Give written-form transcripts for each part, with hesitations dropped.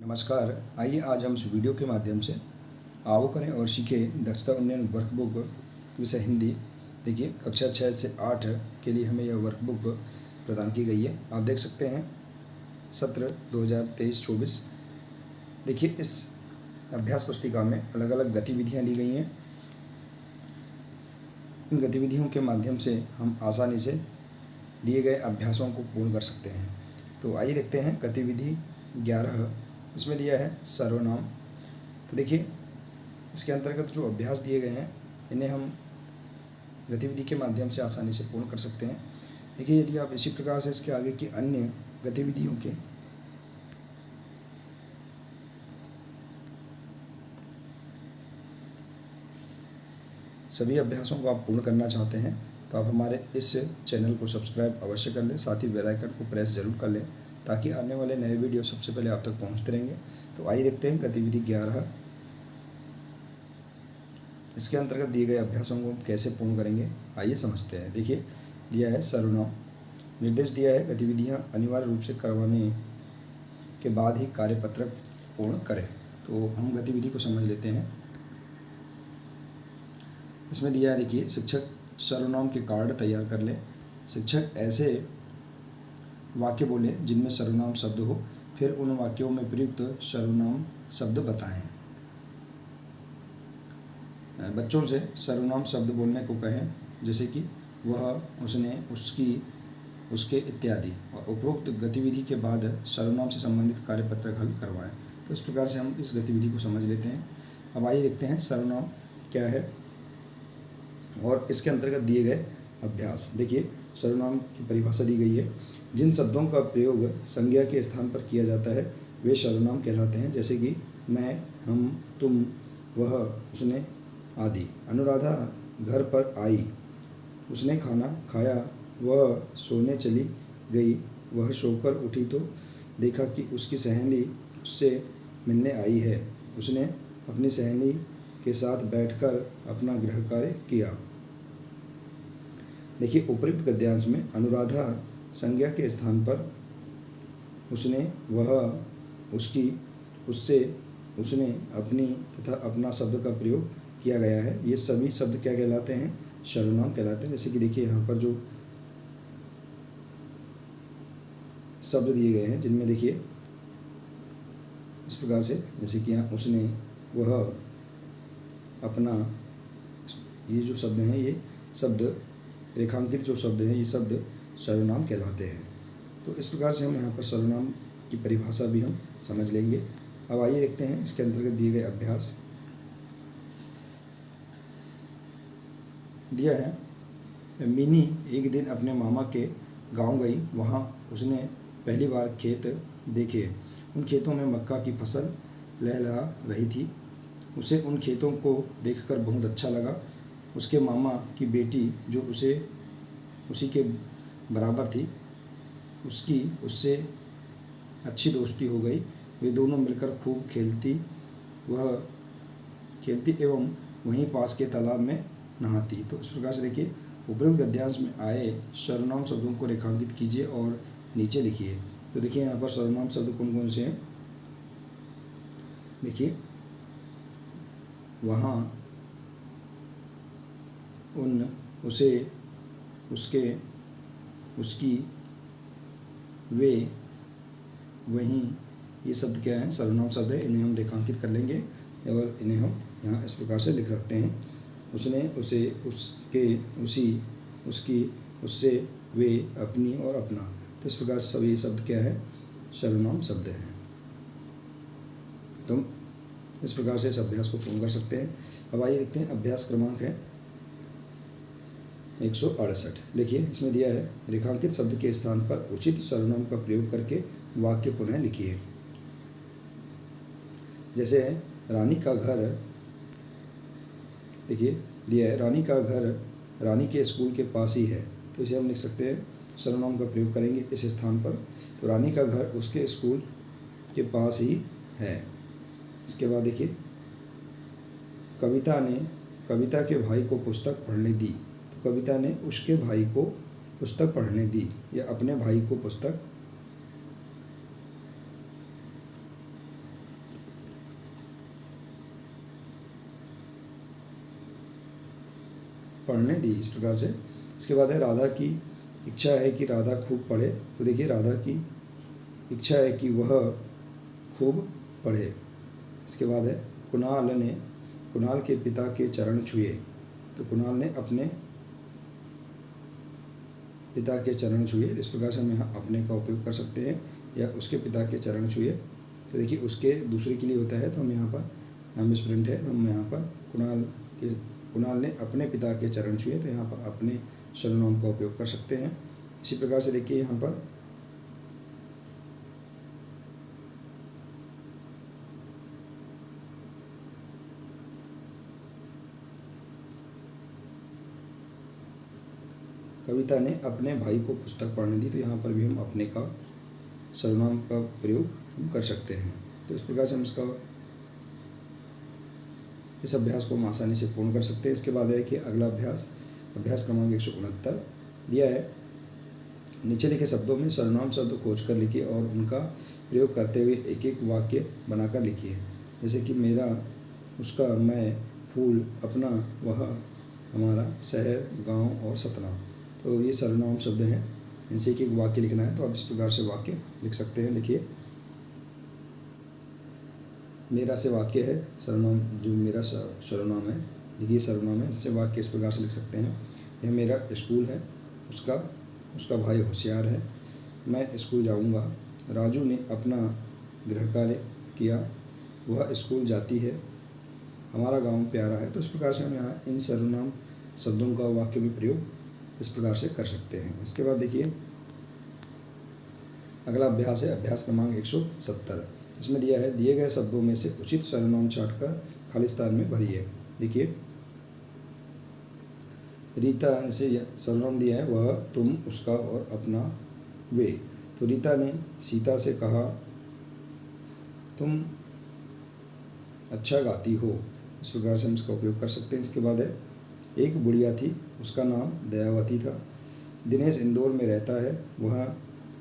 नमस्कार। आइए आज हम इस वीडियो के माध्यम से आओ करें और सीखें दक्षता उन्नयन वर्कबुक विषय हिंदी। देखिए कक्षा 6 से 8 के लिए हमें यह वर्कबुक प्रदान की गई है। आप देख सकते हैं सत्र 2023-24। देखिए इस अभ्यास पुस्तिका में अलग अलग गतिविधियां दी गई हैं। इन गतिविधियों के माध्यम से हम आसानी से दिए गए अभ्यासों को पूर्ण कर सकते हैं। तो आइए देखते हैं गतिविधि 11। इसमें दिया है सर्वनाम। तो देखिए इसके अंतर्गत जो अभ्यास दिए गए हैं इन्हें हम गतिविधि के माध्यम से आसानी से पूर्ण कर सकते हैं। देखिए यदि आप इसी प्रकार से इसके आगे की अन्य गतिविधियों के सभी अभ्यासों को आप पूर्ण करना चाहते हैं तो आप हमारे इस चैनल को सब्सक्राइब अवश्य कर लें, साथ ही बेल आइकन को प्रेस जरूर कर लें ताकि आने वाले नए वीडियो सबसे पहले आप तक पहुंचते रहेंगे। तो आइए देखते हैं गतिविधि 11। इसके अंतर्गत दिए गए अभ्यासों को कैसे पूर्ण करेंगे आइए समझते हैं। देखिए दिया है सर्वनाम। निर्देश दिया है गतिविधियां अनिवार्य रूप से करवाने के बाद ही कार्यपत्रक पूर्ण करें। तो हम गतिविधि को समझ लेते हैं। इसमें दिया है देखिए शिक्षक सर्वनाम के कार्ड तैयार कर लें। शिक्षक ऐसे वाक्य बोले जिनमें सर्वनाम शब्द हो, फिर उन वाक्यों में प्रयुक्त सर्वनाम शब्द बताएं। बच्चों से सर्वनाम शब्द बोलने को कहें जैसे कि वह, उसने, उसकी, उसके इत्यादि, और उपरोक्त गतिविधि के बाद सर्वनाम से संबंधित कार्यपत्रक हल करवाएं। तो इस प्रकार से हम इस गतिविधि को समझ लेते हैं। अब आइए देखते हैं सर्वनाम क्या है और इसके अंतर्गत दिए गए अभ्यास। देखिए सर्वनाम की परिभाषा दी गई है। जिन शब्दों का प्रयोग संज्ञा के स्थान पर किया जाता है वे सर्वनाम कहलाते हैं, जैसे कि मैं, हम, तुम, वह, उसने आदि। अनुराधा घर पर आई, उसने खाना खाया, वह सोने चली गई, वह सोकर उठी तो देखा कि उसकी सहेली उससे मिलने आई है, उसने अपनी सहेली के साथ बैठकर अपना गृह कार्य किया। देखिए उपयुक्त गद्यांश में अनुराधा संज्ञा के स्थान पर उसने, वह, उसकी, उससे, उसने, अपनी तथा अपना शब्द का प्रयोग किया गया है। ये सभी शब्द क्या कहलाते हैं? सर्वनाम कहलाते हैं। जैसे कि देखिए यहाँ पर जो शब्द दिए गए हैं जिनमें देखिए इस प्रकार से, जैसे कि यहाँ उसने, वह, अपना, ये जो शब्द हैं ये शब्द रेखांकित जो शब्द हैं ये शब्द सर्वनाम कहलाते हैं। तो इस प्रकार से हम यहाँ पर सर्वनाम की परिभाषा भी हम समझ लेंगे। अब आइए देखते हैं इसके अंतर्गत दिए गए अभ्यास। दिया है मिनी एक दिन अपने मामा के गांव गई। वहाँ उसने पहली बार खेत देखे। उन खेतों में मक्का की फसल लहलहा रही थी। उसे उन खेतों को देखकर बहुत अच्छा लगा। उसके मामा की बेटी जो उसी के बराबर थी, उसकी उससे अच्छी दोस्ती हो गई। वे दोनों मिलकर खूब खेलती एवं वहीं पास के तालाब में नहाती। तो इस प्रकार से देखिए उपयुक्त गद्यांश में आए सर्वनाम शब्दों को रेखांकित कीजिए और नीचे लिखिए। तो देखिए यहाँ पर सर्वनाम शब्द कौन कौन से हैं? देखिए वहाँ, उन, उसे, उसके, उसकी, वे, वहीं, ये शब्द क्या हैं? सर्वनाम शब्द है। इन्हें हम रेखांकित कर लेंगे और इन्हें हम यहाँ इस प्रकार से लिख सकते हैं। उसने, उसे, उसके, उसी, उसकी, उससे, वे, अपनी और अपना। तो इस प्रकार सभी शब्द क्या है? सर्वनाम शब्द हैं। तो इस प्रकार से इस अभ्यास को पूर्ण कर सकते हैं। अब आइए देखते हैं अभ्यास क्रमांक है 168। देखिए इसमें दिया है रेखांकित शब्द के स्थान पर उचित सर्वनाम का प्रयोग करके वाक्य पुनः लिखिए। जैसे है रानी का घर। देखिए दिया है रानी का घर रानी के स्कूल के पास ही है। तो इसे हम लिख सकते हैं, सर्वनाम का प्रयोग करेंगे इस स्थान पर। तो रानी का घर उसके स्कूल के पास ही है। इसके बाद देखिए कविता ने कविता के भाई को पुस्तक पढ़ने दी। तो कविता ने उसके भाई को पुस्तक पढ़ने दी, या अपने भाई को पुस्तक पढ़ने दी, इस प्रकार से। इसके बाद है राधा की इच्छा है कि राधा खूब पढ़े। तो देखिए राधा की इच्छा है कि वह खूब पढ़े। इसके बाद है कुणाल के पिता के चरण छुए। तो कुणाल ने अपने पिता के चरण छुए। इस प्रकार से हम यहाँ अपने का उपयोग कर सकते हैं, या उसके पिता के चरण छुए। तो देखिए उसके दूसरे के लिए होता है, तो हम यहाँ पर मिसप्रिंट है, तो हम यहाँ पर कुणाल ने अपने पिता के चरण छुए, तो यहाँ पर अपने सर्वनाम का उपयोग कर सकते हैं। इसी प्रकार से देखिए यहाँ पर कविता ने अपने भाई को पुस्तक पढ़ने दी। तो यहाँ पर भी हम अपने का सर्वनाम का प्रयोग हम कर सकते हैं। तो इस प्रकार से हम इस अभ्यास को हम आसानी से पूर्ण कर सकते हैं। इसके बाद है कि अगला अभ्यास क्रमांक 169 दिया है। नीचे लिखे शब्दों में सर्वनाम शब्द खोज कर लिखिए और उनका प्रयोग करते हुए एक एक वाक्य बनाकर लिखिए। जैसे कि मेरा, उसका, मैं, फूल, अपना, वह, हमारा, शहर, गांव और सतना। तो ये सर्वनाम शब्द हैं, इनसे एक वाक्य लिखना है। तो आप इस प्रकार से वाक्य लिख सकते हैं। देखिए मेरा से वाक्य है, सर्वनाम जो मेरा सर्वनाम है, देखिए सर्वनाम है, इससे वाक्य इस प्रकार से लिख सकते हैं। यह मेरा स्कूल है, उसका भाई होशियार है, मैं स्कूल जाऊंगा, राजू ने अपना गृह कार्य किया, वह स्कूल जाती है, हमारा गांव प्यारा है। तो इस प्रकार से हम यहाँ इन सर्वनाम शब्दों का वाक्य में प्रयोग इस प्रकार से कर सकते हैं। इसके बाद देखिए अगला अभ्यास है अभ्यास क्रमांक 170। इसमें दिया है दिए गए शब्दों में से उचित सर्वनाम छांटकर खाली स्थान में भरिए। देखिए रीता से सर्वनाम दिया है, वह, तुम, उसका और अपना, वे। तो रीता ने सीता से कहा, तुम अच्छा गाती हो। इस प्रकार से हम इसका उपयोग कर सकते हैं। इसके बाद है एक बुढ़िया थी, उसका नाम दयावती था, दिनेश इंदौर में रहता है, वह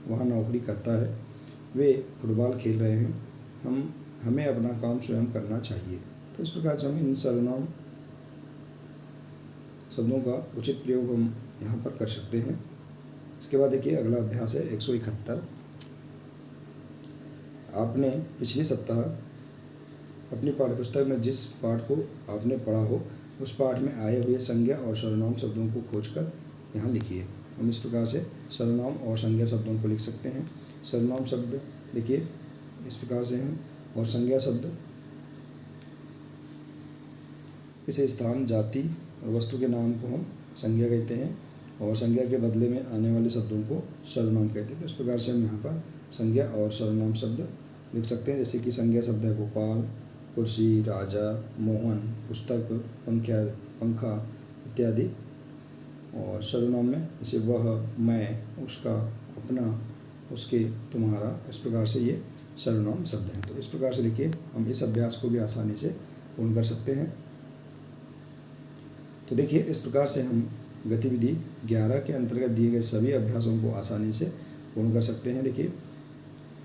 वहाँ नौकरी करता है, वे फुटबॉल खेल रहे हैं, हमें अपना काम स्वयं करना चाहिए। तो इस प्रकार से हम इन सर्वनाम शब्दों का उचित प्रयोग हम यहाँ पर कर सकते हैं। इसके बाद देखिए अगला अभ्यास है 171। आपने पिछले सप्ताह अपनी पाठ्यपुस्तक में जिस पाठ को आपने पढ़ा हो उस पाठ में आए हुए संज्ञा और सर्वनाम शब्दों को खोजकर यहाँ लिखिए। हम इस प्रकार से सर्वनाम और संज्ञा शब्दों को लिख सकते हैं। सर्वनाम शब्द देखिए इस प्रकार से हैं, और संज्ञा शब्द किसी स्थान, जाति और वस्तु के नाम को हम संज्ञा कहते हैं, और संज्ञा के बदले में आने वाले शब्दों को सर्वनाम कहते हैं। तो इस प्रकार से हम यहाँ पर संज्ञा और सर्वनाम शब्द लिख सकते हैं। जैसे कि संज्ञा शब्द है गोपाल, कुर्सी, राजा, मोहन, पुस्तक, पंखा इत्यादि। और सर्वनाम में जैसे वह, मैं, उसका, अपना, उसके, तुम्हारा। इस प्रकार से ये सर्वनाम शब्द हैं। तो इस प्रकार से देखिए हम इस अभ्यास को भी आसानी से पूर्ण कर सकते हैं। तो देखिए इस प्रकार से हम गतिविधि 11 के अंतर्गत दिए गए सभी अभ्यासों को आसानी से पूर्ण कर सकते हैं। देखिए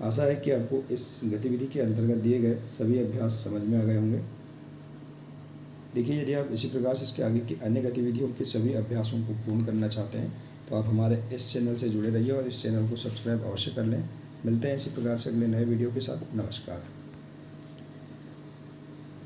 आशा है कि आपको इस गतिविधि के अंतर्गत दिए गए सभी अभ्यास समझ में आ गए होंगे। देखिए यदि आप इसी प्रकार से इसके आगे की अन्य गतिविधियों के सभी अभ्यासों को पूर्ण करना चाहते हैं तो आप हमारे इस चैनल से जुड़े रहिए और इस चैनल को सब्सक्राइब अवश्य कर लें। मिलते हैं इसी प्रकार से अगले नए वीडियो के साथ। नमस्कार।